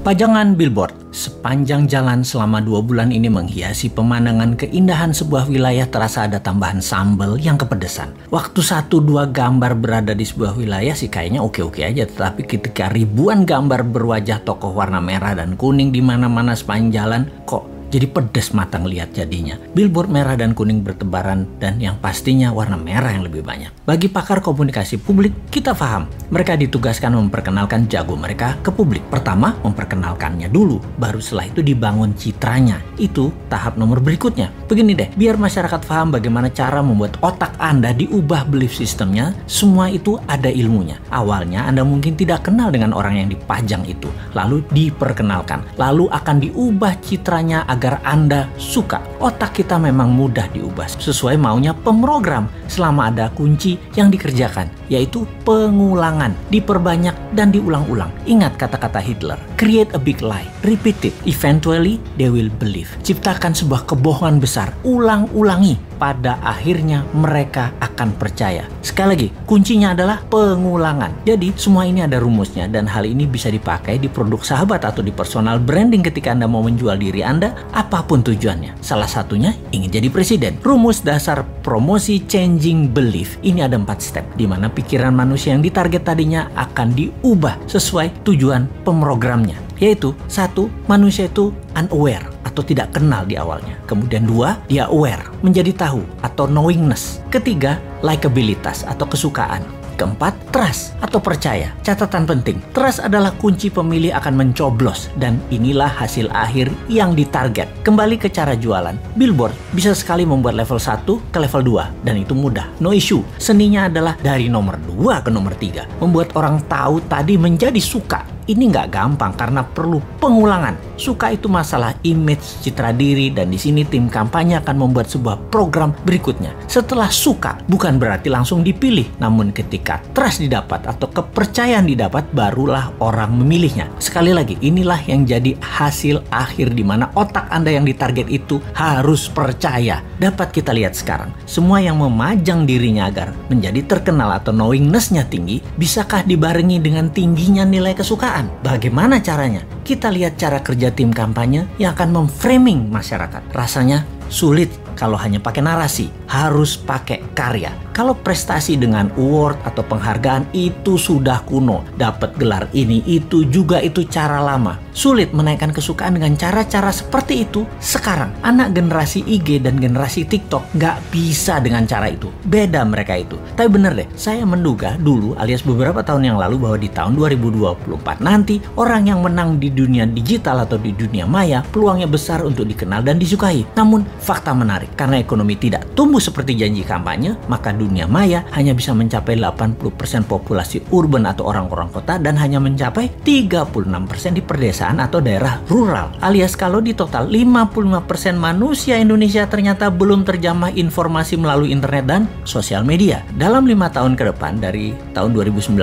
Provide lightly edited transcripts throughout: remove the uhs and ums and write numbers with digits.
Pajangan billboard sepanjang jalan selama 2 bulan ini menghiasi pemandangan keindahan sebuah wilayah. Terasa ada tambahan sambal yang kepedesan. Waktu 1-2 gambar berada di sebuah wilayah sih kayaknya oke-oke aja. Tetapi ketika ribuan gambar berwajah tokoh warna merah dan kuning di mana-mana sepanjang jalan, kok jadi pedes mata ngelihat jadinya. Billboard merah dan kuning bertebaran dan yang pastinya warna merah yang lebih banyak. Bagi pakar komunikasi publik, kita paham mereka ditugaskan memperkenalkan jago mereka ke publik. Pertama, memperkenalkannya dulu, baru setelah itu dibangun citranya. Itu tahap nomor berikutnya. Begini deh, biar masyarakat paham bagaimana cara membuat otak Anda diubah belief sistemnya, semua itu ada ilmunya. Awalnya Anda mungkin tidak kenal dengan orang yang dipajang itu, lalu diperkenalkan, lalu akan diubah citranya agar Anda suka. Otak kita memang mudah diubah sesuai maunya pemrogram selama ada kunci yang dikerjakan, yaitu pengulangan, diperbanyak dan diulang-ulang. Ingat kata-kata Hitler, create a big lie, repeat it, eventually they will believe. Ciptakan sebuah kebohongan besar, ulang-ulangi, pada akhirnya mereka akan percaya. Sekali lagi, kuncinya adalah pengulangan. Jadi semua ini ada rumusnya dan hal ini bisa dipakai di produk sahabat atau di personal branding ketika Anda mau menjual diri Anda, apapun tujuannya. Salah satunya ingin jadi presiden. Rumus dasar promosi changing belief ini ada 4 step, di mana pikiran manusia yang ditarget tadinya akan diubah sesuai tujuan pemrogramnya. Yaitu 1, manusia itu unaware atau tidak kenal di awalnya. Kemudian 2, dia aware, menjadi tahu atau knowingness. Ketiga, likabilitas atau kesukaan. Keempat, trust atau percaya. Catatan penting, trust adalah kunci pemilih akan mencoblos dan inilah hasil akhir yang ditarget. Kembali ke cara jualan, billboard bisa sekali membuat level 1 ke level 2 dan itu mudah, no issue. Seninya adalah dari nomor 2 ke nomor 3. Membuat orang tahu tadi menjadi suka. Ini nggak gampang karena perlu pengulangan. Suka itu masalah image, citra diri, dan di sini tim kampanye akan membuat sebuah program berikutnya. Setelah suka, bukan berarti langsung dipilih, namun ketika trust didapat atau kepercayaan didapat, barulah orang memilihnya. Sekali lagi, inilah yang jadi hasil akhir di mana otak Anda yang ditarget itu harus percaya. Dapat kita lihat sekarang, semua yang memajang dirinya agar menjadi terkenal atau knowingness-nya tinggi, bisakah dibarengi dengan tingginya nilai kesukaan? Bagaimana caranya? Kita lihat cara kerja tim kampanye yang akan memframing masyarakat. Rasanya sulit kalau hanya pakai narasi, harus pakai karya. Kalau prestasi dengan award atau penghargaan itu sudah kuno, dapat gelar ini itu juga itu cara lama. Sulit menaikkan kesukaan dengan cara-cara seperti itu. Sekarang anak generasi IG dan generasi TikTok nggak bisa dengan cara itu. Beda mereka itu. Tapi bener deh, saya menduga dulu alias beberapa tahun yang lalu bahwa di tahun 2024 nanti orang yang menang di dunia digital atau di dunia maya peluangnya besar untuk dikenal dan disukai. Namun fakta menarik, karena ekonomi tidak tumbuh seperti janji kampanye, maka dunia maya hanya bisa mencapai 80% populasi urban atau orang-orang kota dan hanya mencapai 36% di pedesaan atau daerah rural. Alias kalau di total 55% manusia Indonesia ternyata belum terjamah informasi melalui internet dan sosial media. Dalam 5 tahun ke depan, dari tahun 2019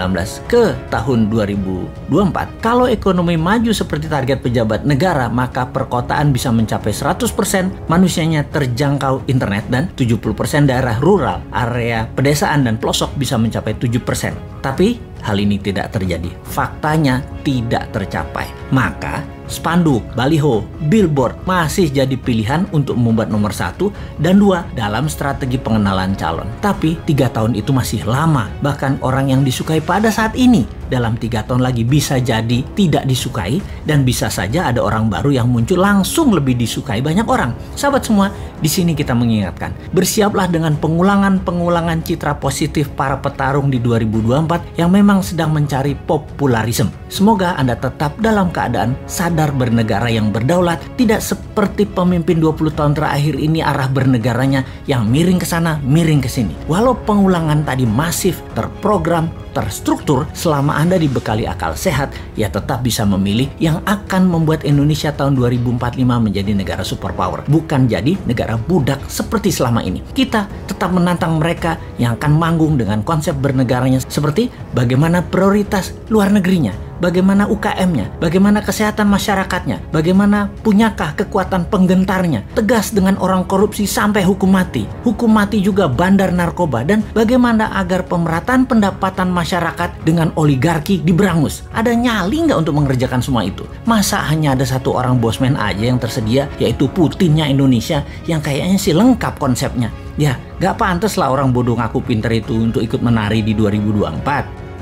ke tahun 2024, kalau ekonomi maju seperti target pejabat negara, maka perkotaan bisa mencapai 100% manusianya terjangkau internet dan 70% daerah rural, area pedesaan dan pelosok bisa mencapai 7%. Tapi hal ini tidak terjadi. Faktanya tidak tercapai. Maka spanduk, baliho, billboard masih jadi pilihan untuk membuat nomor 1 dan 2 dalam strategi pengenalan calon. Tapi 3 tahun itu masih lama. Bahkan orang yang disukai pada saat ini dalam 3 tahun lagi bisa jadi tidak disukai dan bisa saja ada orang baru yang muncul langsung lebih disukai banyak orang. Sahabat semua, di sini kita mengingatkan, bersiaplah dengan pengulangan citra positif para petarung di 2024 yang memang sedang mencari popularisme. Semoga Anda tetap dalam keadaan sadar bernegara yang berdaulat, tidak seperti pemimpin 20 tahun terakhir ini arah bernegaranya yang miring ke sana, miring ke sini. Walau pengulangan tadi masif, terprogram, terstruktur, selama Anda dibekali akal sehat, ya tetap bisa memilih yang akan membuat Indonesia tahun 2045 menjadi negara superpower, bukan jadi negara budak seperti selama ini. Kita tetap menantang mereka yang akan manggung dengan konsep bernegaranya seperti bagaimana prioritas luar negerinya, bagaimana UKM-nya, bagaimana kesehatan masyarakatnya, bagaimana punyakah kekuatan penggentarnya, tegas dengan orang korupsi sampai hukum mati juga bandar narkoba, dan bagaimana agar pemerataan pendapatan masyarakat dengan oligarki diberangus. Ada nyali nggak untuk mengerjakan semua itu? Masa hanya ada satu orang bosman aja yang tersedia, yaitu Putinnya Indonesia, yang kayaknya sih lengkap konsepnya. Ya, gak pantas lah orang bodoh ngaku pinter itu untuk ikut menari di 2024.